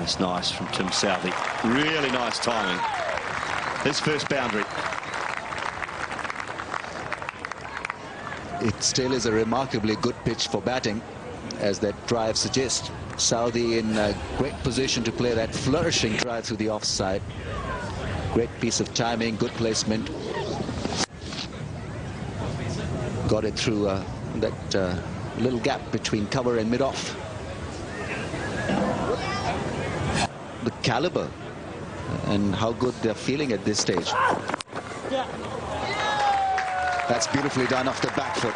That's nice from Tim Southey. Really nice timing. His first boundary. It still is a remarkably good pitch for batting, as that drive suggests. Southey in a great position to play that flourishing drive through the offside. Great piece of timing, good placement. Got it through that little gap between cover and mid-off. The caliber and how good they're feeling at this stage. That's beautifully done off the back foot.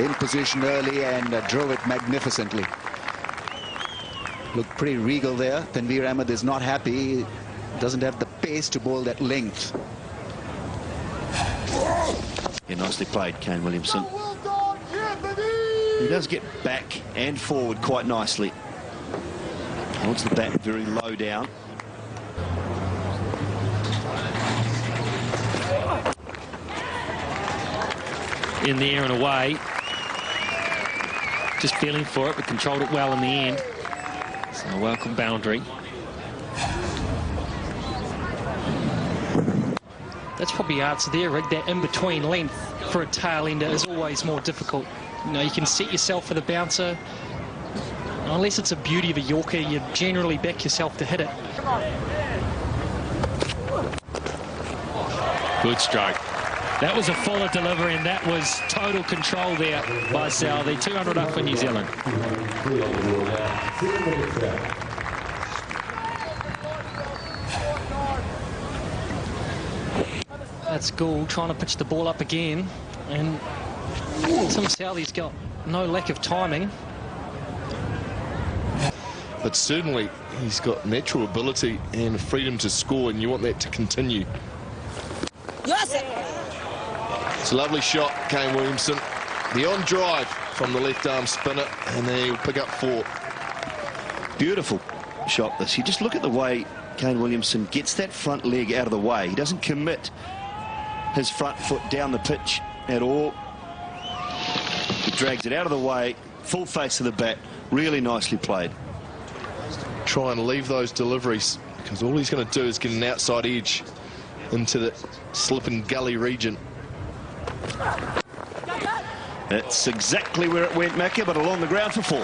In position early and drove it magnificently. Looked pretty regal there. Tanveer Ahmed is not happy. He doesn't have the pace to bowl that length. Yeah, nicely played, Kane Williamson. He does get back and forward quite nicely. Holds the bat very low down. In the air and away. Just feeling for it, but controlled it well in the end. So a welcome boundary. That's probably answer there, Rick. That in-between length for a tail-ender is always more difficult. You know, you can set yourself for the bouncer. Unless it's a beauty of a Yorker, you generally back yourself to hit it. Good stroke. That was a fuller delivery, and that was total control there by Southey. 200 up for New Zealand. That's Gould trying to pitch the ball up again, and Tim Southey's got no lack of timing. But certainly he's got natural ability and freedom to score, and you want that to continue. Yes. It's a lovely shot, Kane Williamson. The on drive from the left arm spinner, and then he'll pick up 4. Beautiful shot this. You just look at the way Kane Williamson gets that front leg out of the way. He doesn't commit his front foot down the pitch at all. He drags it out of the way, full face of the bat. Really nicely played. Try and leave those deliveries, because all he's going to do is get an outside edge into the slip and gully region. That's exactly where it went, Macca, but along the ground for 4.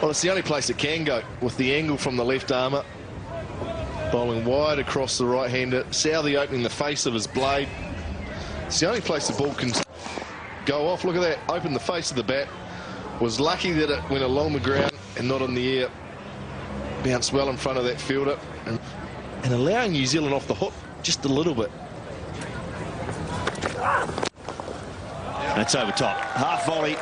Well, it's the only place it can go, with the angle from the left armour. Bowling wide across the right-hander. Southey opening the face of his blade. It's the only place the ball can go off. Look at that, open the face of the bat. Was lucky that it went along the ground and not in the air. Bounced well in front of that fielder. And allowing New Zealand off the hook just a little bit. That's over top. Half volley,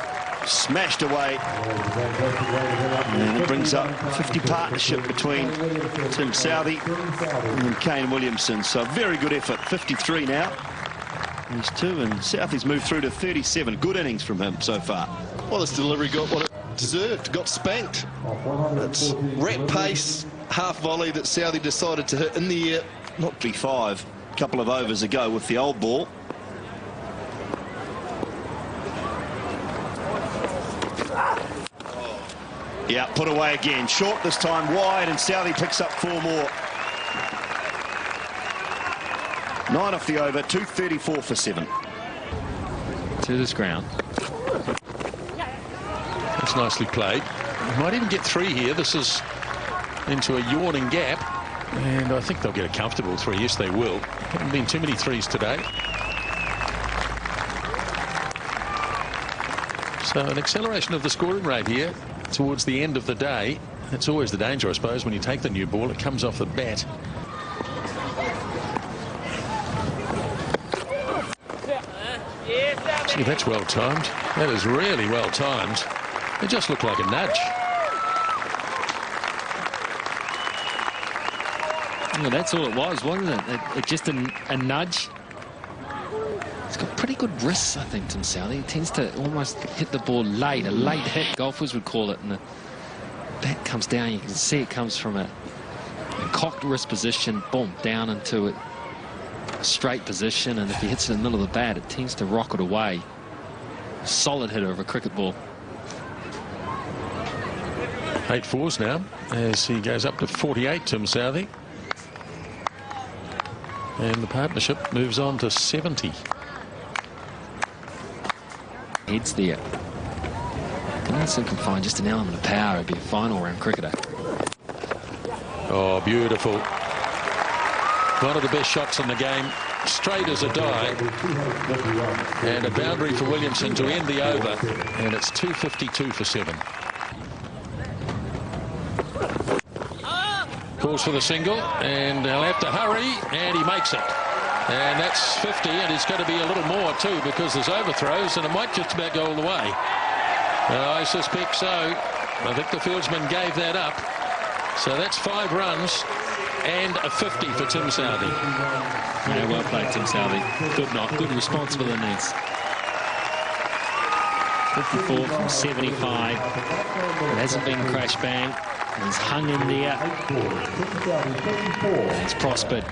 smashed away. And it brings up 50 partnership between Tim Southey and Kane Williamson. So very good effort. 53 now. He's 2, and Southey's moved through to 37. Good innings from him so far. Well, this delivery got what it deserved. Got spanked. It's rat pace, half volley that Southey decided to hit in the air. Not 5, a couple of overs ago with the old ball. Yeah, put away again. Short this time, wide, and Southey picks up 4 more. 9 off the over, 234 for 7. To this ground. That's nicely played. Might even get 3 here. This is into a yawning gap, and I think they'll get a comfortable 3. Yes, they will. Haven't been too many 3s today. So an acceleration of the scoring rate here towards the end of the day. That's always the danger, I suppose, when you take the new ball. It comes off the bat. Gee, that's well timed. That is really well timed. It just looked like a nudge. Yeah, that's all it was, wasn't it? It just a nudge. He's got pretty good wrists, I think, Tim Southey. He tends to almost hit the ball late, a late hit, golfers would call it, and the bat comes down. You can see it comes from a cocked wrist position, boom, down into a straight position, and if he hits it in the middle of the bat, it tends to rocket away. Solid hitter of a cricket ball. 8 fours now as he goes up to 48, Tim Southey. And the partnership moves on to 70. Heads there. Unless he can find just an element of power, it'd be a final round cricketer. Oh, beautiful. One of the best shots in the game. Straight as a die. And a boundary for Williamson to end the over. And it's 252 for 7. Calls for the single, and they'll have to hurry, and he makes it. And that's 50, and it's going to be a little more too, because there's overthrows, and it might just about go all the way. I suspect so. I think the fieldsman gave that up. So that's 5 runs and a 50 for Tim Southey. Yeah, well played, Tim Southey. Good response for the innings. 54 from 75. It hasn't been crash bang. He's hung in there. He's prospered.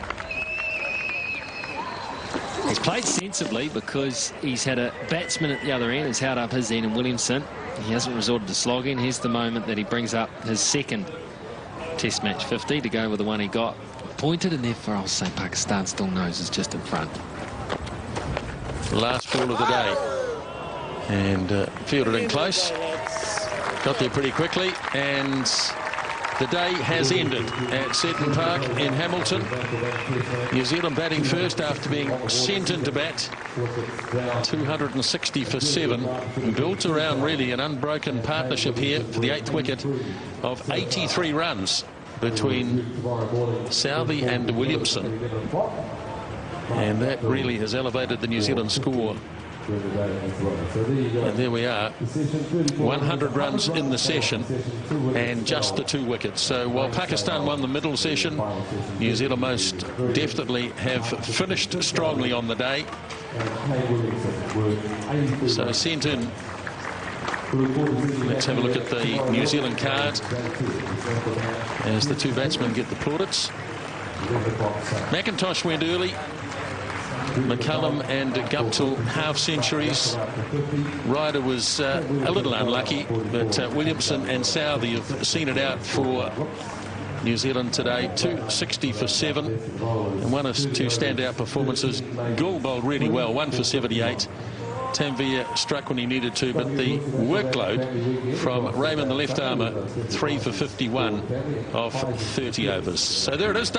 He's played sensibly because he's had a batsman at the other end who's held up his end, and Williamson. He hasn't resorted to slogging. Here's the moment that he brings up his second Test match 50 to go with the one he got. Pointed, and therefore I'll say Pakistan still knows is just in front. Last ball of the day. And fielded in close. Got there pretty quickly, and the day has ended at Seton Park in Hamilton. New Zealand batting first after being sent into bat. 260 for 7. Built around really an unbroken partnership here for the 8th wicket of 83 runs between Southey and Williamson. And that really has elevated the New Zealand score. And there we are, 100 runs in the session and just the 2 wickets. So while Pakistan won the middle session, New Zealand most definitely have finished strongly on the day. So sent in. Let's have a look at the New Zealand card as the 2 batsmen get the plaudits. McIntosh went early. McCullum and Guptill half centuries. Ryder was a little unlucky, but Williamson and Southey have seen it out for New Zealand today. 260 for 7, and one of 2 standout performances. Gould bowled really well, 1 for 78. Tanveer struck when he needed to, but the workload from Raymond the left armour, 3 for 51 of 30 overs. So there it is.